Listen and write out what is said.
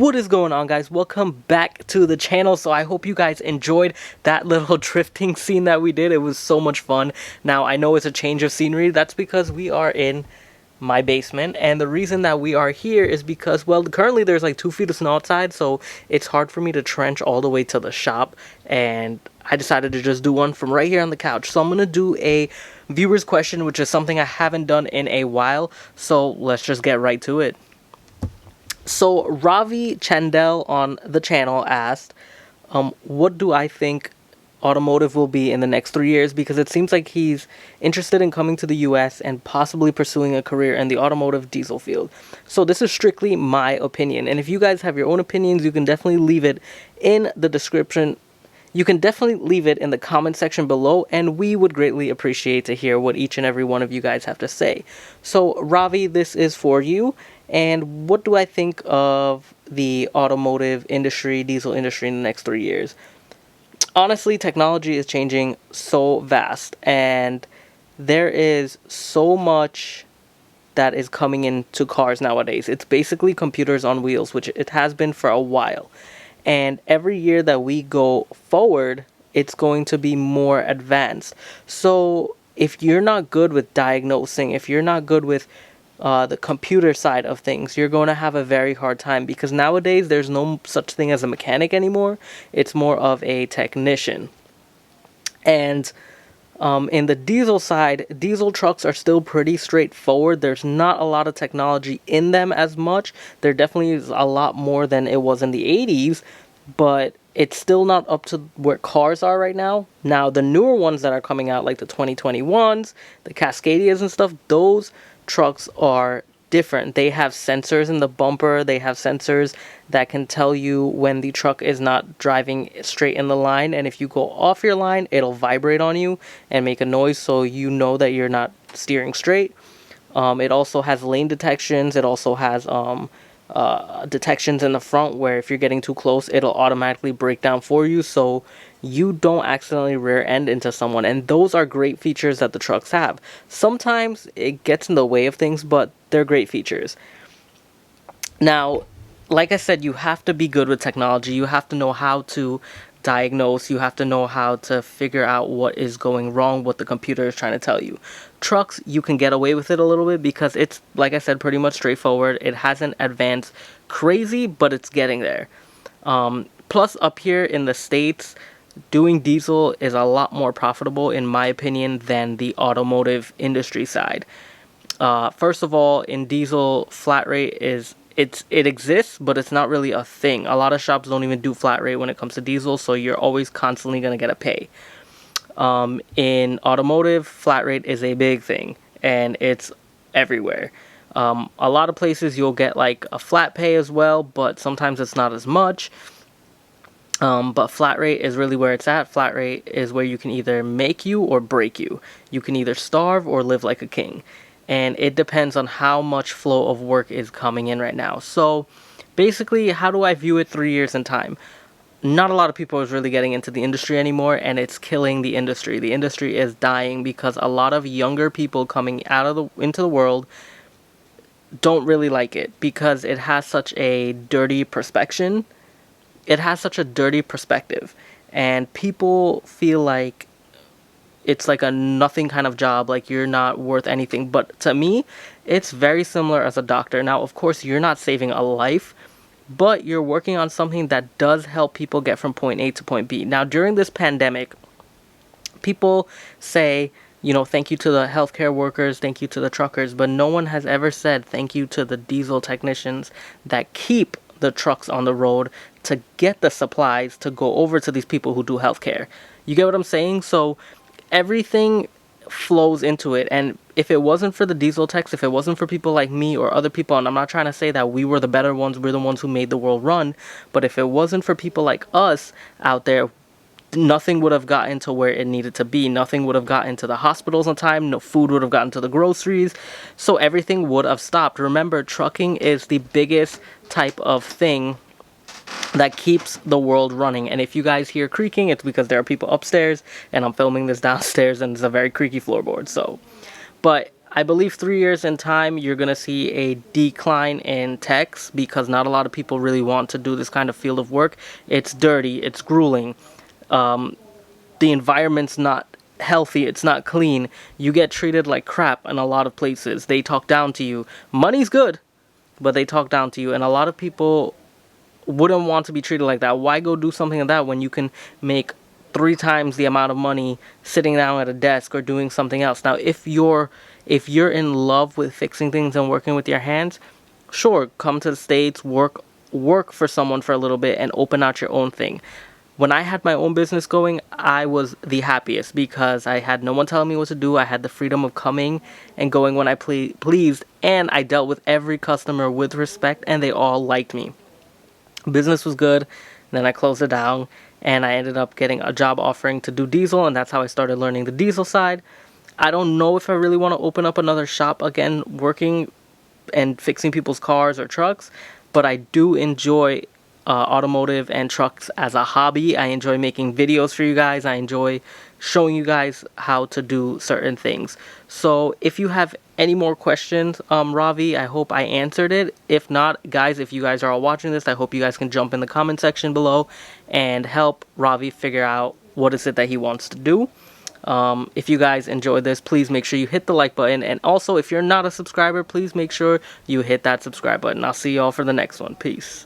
What is going on, guys? Welcome back to the channel. So I hope you guys enjoyed that little drifting scene that we did. It was so much fun. Now I know it's a change of scenery. That's because we are in my basement, and the reason that we are here is because, well, currently there's like 2 feet of snow outside, so it's hard for me to trench all the way to the shop, and I decided to just do one from right here on the couch. So I'm gonna do a viewer's question, which is something I haven't done in a while, so let's just get right to it. So Ravi Chandel on the channel asked, what do I think automotive will be in the next 3 years? Because it seems like he's interested in coming to the US and possibly pursuing a career in the automotive diesel field. So this is strictly my opinion. And if you guys have your own opinions, you can definitely leave it in the description. You can definitely leave it in the comment section below, and we would greatly appreciate to hear what each and every one of you guys have to say. So Ravi, this is for you. And what do I think of the automotive industry, diesel industry in the next 3 years? Honestly, technology is changing so fast, and there is so much that is coming into cars nowadays. It's basically computers on wheels, which it has been for a while. And every year that we go forward, it's going to be more advanced. So if you're not good with diagnosing, if you're not good with the computer side of things, you're going to have a very hard time, because nowadays there's no such thing as a mechanic anymore. It's more of a technician. And in the diesel side, diesel trucks are still pretty straightforward. There's not a lot of technology in them as much. There definitely is a lot more than it was in the 80s, but it's still not up to where cars are right now. Now, the newer ones that are coming out, like the 2021s, the Cascadias and stuff, those trucks are different. They have sensors in the bumper. They have sensors that can tell you when the truck is not driving straight in the line, and if you go off your line, it'll vibrate on you and make a noise so you know that you're not steering straight. It also has lane detections. It also has detections in the front where if you're getting too close, it'll automatically break down for you so you don't accidentally rear end into someone. And those are great features that the trucks have. Sometimes it gets in the way of things, but they're great features. Now, like I said, you have to be good with technology. You have to know how to diagnose. You have to know how to figure out what is going wrong, what the computer is trying to tell you. Trucks, you can get away with it a little bit because it's, like I said, pretty much straightforward. It hasn't advanced crazy, but it's getting there. Plus, up here in the States, doing diesel is a lot more profitable, in my opinion, than the automotive industry side. First of all, in diesel, flat rate it exists, but it's not really a thing. A lot of shops don't even do flat rate when it comes to diesel, so you're always constantly going to get a pay. In automotive, flat rate is a big thing, and it's everywhere. A lot of places you'll get like a flat pay as well, but sometimes it's not as much. But flat rate is really where it's at. Flat rate is where you can either make you or break you. You can either starve or live like a king. And it depends on how much flow of work is coming in right now. So basically, how do I view it 3 years in time? Not a lot of people is really getting into the industry anymore, and it's killing the industry. The industry is dying because a lot of younger people coming into the world don't really like it, because it has such a dirty perspective. It has such a dirty perspective, and people feel like it's like a nothing kind of job, like you're not worth anything. But to me, it's very similar as a doctor. Now, of course, you're not saving a life, but you're working on something that does help people get from point A to point B. Now, during this pandemic, people say, you know, thank you to the healthcare workers, thank you to the truckers, but no one has ever said thank you to the diesel technicians that keep the trucks on the road to get the supplies to go over to these people who do healthcare. You get what I'm saying? So everything flows into it, and if it wasn't for the diesel techs, if it wasn't for people like me or other people, and I'm not trying to say that we were the better ones, we're the ones who made the world run, but if it wasn't for people like us out there, nothing would have gotten to where it needed to be. Nothing would have gotten to the hospitals on time. No food would have gotten to the groceries. So everything would have stopped. Remember, trucking is the biggest type of thing that keeps the world running. And if you guys hear creaking, it's because there are people upstairs, and I'm filming this downstairs, and it's a very creaky floorboard. So, but I believe 3 years in time, you're going to see a decline in techs because not a lot of people really want to do this kind of field of work. It's dirty, it's grueling, the environment's not healthy, it's not clean. You get treated like crap in a lot of places. They talk down to you. Money's good, but they talk down to you. And a lot of people wouldn't want to be treated like that. Why go do something like that when you can make 3 times the amount of money sitting down at a desk or doing something else? Now, if you're in love with fixing things and working with your hands, sure, come to the States, work for someone for a little bit and open out your own thing. When I had my own business going, I was the happiest because I had no one telling me what to do. I had the freedom of coming and going when I pleased, and I dealt with every customer with respect, and they all liked me. Business was good. Then I closed it down, and I ended up getting a job offering to do diesel, and that's how I started learning the diesel side. I don't know if I really want to open up another shop again, working and fixing people's cars or trucks, but I do enjoy automotive and trucks as a hobby. I enjoy making videos for you guys. I enjoy showing you guys how to do certain things. So if you have any more questions, Ravi, I hope I answered it. If not, guys, if you guys are all watching this, I hope you guys can jump in the comment section below and help Ravi figure out what is it that he wants to do. If you guys enjoyed this, please make sure you hit the like button. And also, if you're not a subscriber, please make sure you hit that subscribe button. I'll see y'all for the next one. Peace.